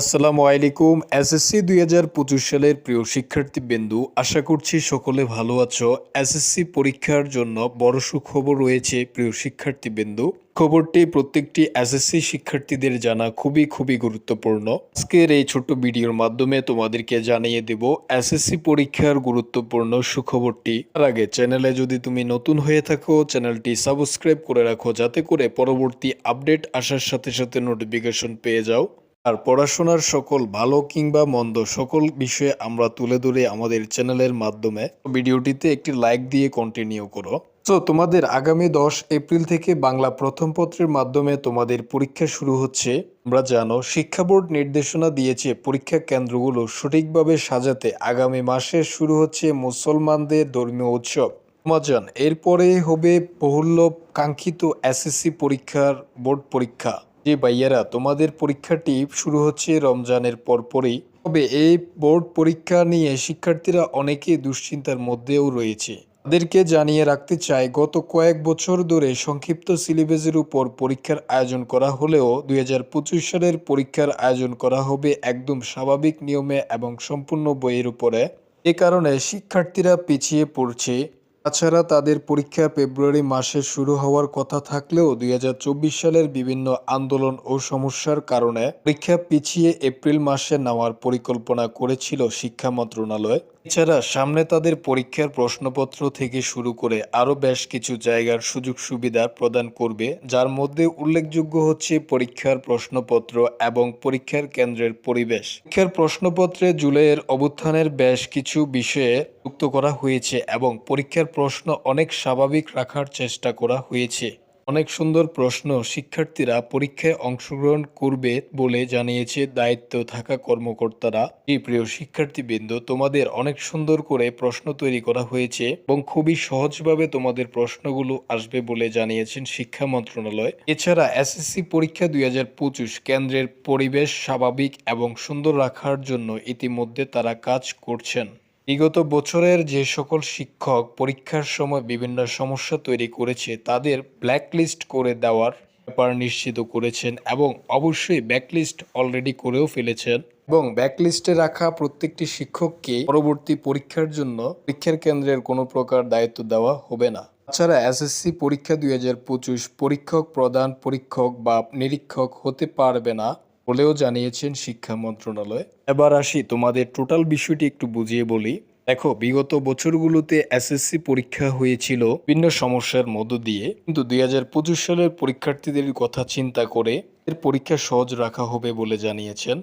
আসসালামু আলাইকুম। এসএসসি ২০২৫ সালের প্রিয় শিক্ষার্থীবৃন্দু, আশা করছি সকলে ভালো আছো। এসএসসি পরীক্ষার জন্য বড় সুখবর রয়েছে প্রিয় শিক্ষার্থীবৃন্দু। খবরটি প্রত্যেকটি এসএসসি শিক্ষার্থীদের জানা খুবই গুরুত্বপূর্ণ। আজকের এই ছোট্ট ভিডিওর মাধ্যমে তোমাদেরকে জানিয়ে দেব এসএসসি পরীক্ষার গুরুত্বপূর্ণ সুখবরটি। তার আগে চ্যানেলে যদি তুমি নতুন হয়ে থাকো, চ্যানেলটি সাবস্ক্রাইব করে রাখো যাতে করে পরবর্তী আপডেট আসার সাথে সাথে নোটিফিকেশন পেয়ে যাও। আর পড়াশোনার সকল ভালো কিংবা মন্দ সকল বিষয়ে আমরা তুলে ধরে আমাদের চ্যানেলের মাধ্যমে। ভিডিওটিতে একটি লাইক দিয়ে কন্টিনিউ করো। তো তোমাদের আগামী 10 এপ্রিল থেকে বাংলা প্রথম পত্রের মাধ্যমে তোমাদের পরীক্ষা শুরু হচ্ছে। আমরা জানো শিক্ষা বোর্ড নির্দেশনা দিয়েছে পরীক্ষা কেন্দ্রগুলো সঠিকভাবে সাজাতে। আগামী মাসে শুরু হচ্ছে মুসলমানদের ধর্মীয় উৎসব রমজান। এরপরে হবে বহুল্য কাঙ্ক্ষিত এসএসসি পরীক্ষার বোর্ড পরীক্ষা। যে ভাইয়ারা তোমাদের পরীক্ষাটি শুরু হচ্ছে রমজানের পরপরই, তবে এই বোর্ড পরীক্ষা নিয়ে শিক্ষার্থীরা অনেকে দুশ্চিন্তার মধ্যেও রয়েছে। তাদেরকে জানিয়ে রাখতে চাই, গত কয়েক বছর ধরে সংক্ষিপ্ত সিলেবাসের উপর পরীক্ষার আয়োজন করা হলেও ২০২৫ সালের পরীক্ষার আয়োজন করা হবে একদম স্বাভাবিক নিয়মে এবং সম্পূর্ণ বইয়ের উপরে। এ কারণে শিক্ষার্থীরা পিছিয়ে পড়ছে। তাছাড়া তাদের পরীক্ষা ফেব্রুয়ারি মাসে শুরু হওয়ার কথা থাকলেও ২০২৪ সালের বিভিন্ন আন্দোলন ও সমস্যার কারণে পরীক্ষা পিছিয়ে এপ্রিল মাসে নেওয়ার পরিকল্পনা করেছিল শিক্ষা মন্ত্রণালয়। এছাড়া সামনে তাদের পরীক্ষার প্রশ্নপত্র থেকে শুরু করে আরও বেশ কিছু জায়গার সুযোগ সুবিধা প্রদান করবে, যার মধ্যে উল্লেখযোগ্য হচ্ছে পরীক্ষার প্রশ্নপত্র এবং পরীক্ষার কেন্দ্রের পরিবেশ। পরীক্ষার প্রশ্নপত্রে জুলাইয়ের অভ্যুত্থানের বেশ কিছু বিষয়ে যুক্ত করা হয়েছে এবং পরীক্ষার প্রশ্ন অনেক স্বাভাবিক রাখার চেষ্টা করা হয়েছে। অনেক সুন্দর প্রশ্ন শিক্ষার্থীরা পরীক্ষায় অংশগ্রহণ করবে বলে জানিয়েছে দায়িত্ব থাকা কর্মকর্তারা। এই প্রিয় শিক্ষার্থীবৃন্দ, তোমাদের অনেক সুন্দর করে প্রশ্ন তৈরি করা হয়েছে এবং খুবই সহজভাবে তোমাদের প্রশ্নগুলো আসবে বলে জানিয়েছেন শিক্ষা মন্ত্রণালয়। এছাড়া এসএসসি পরীক্ষা ২০২৫ কেন্দ্রের পরিবেশ স্বাভাবিক এবং সুন্দর রাখার জন্য ইতিমধ্যে তারা কাজ করছেন। বিগত বছরের যে সকল শিক্ষক পরীক্ষার সময় বিভিন্ন সমস্যা তৈরি করেছে তাদের ব্ল্যাকলিস্ট করে দেওয়ার ব্যাপার নিশ্চিত করেছেন এবং অবশ্যই ব্যাকলিস্ট অলরেডি করেও ফেলেছেন এবং ব্যাকলিস্টে রাখা প্রত্যেকটি শিক্ষককে পরবর্তী পরীক্ষার জন্য পরীক্ষার কেন্দ্রের কোনো প্রকার দায়িত্ব দেওয়া হবে না। তাছাড়া এসএসসি পরীক্ষা ২০২৫ পরীক্ষক প্রধান পরীক্ষক বা নিরীক্ষক হতে পারবে না বলেও জানিয়েছেন শিক্ষা মন্ত্রণালয়। এবার আসি তোমাদের টোটাল বিষয়টি একটু বুঝিয়ে বলি। দেখো, বিগত বছরগুলোতে এসএসসি পরীক্ষা হয়েছিল বিভিন্ন সমস্যার মধ্য দিয়ে, কিন্তু ২০২৫ সালের পরীক্ষার্থীদের কথা চিন্তা করে এর পরীক্ষা সহজ রাখা হবে বলে জানিয়েছেন।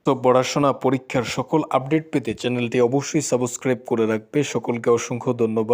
তো পড়াশোনা পরীক্ষার সকল আপডেট পেতে চ্যানেলটি অবশ্যই সাবস্ক্রাইব করে রাখবে। সকলকে অসংখ্য ধন্যবাদ।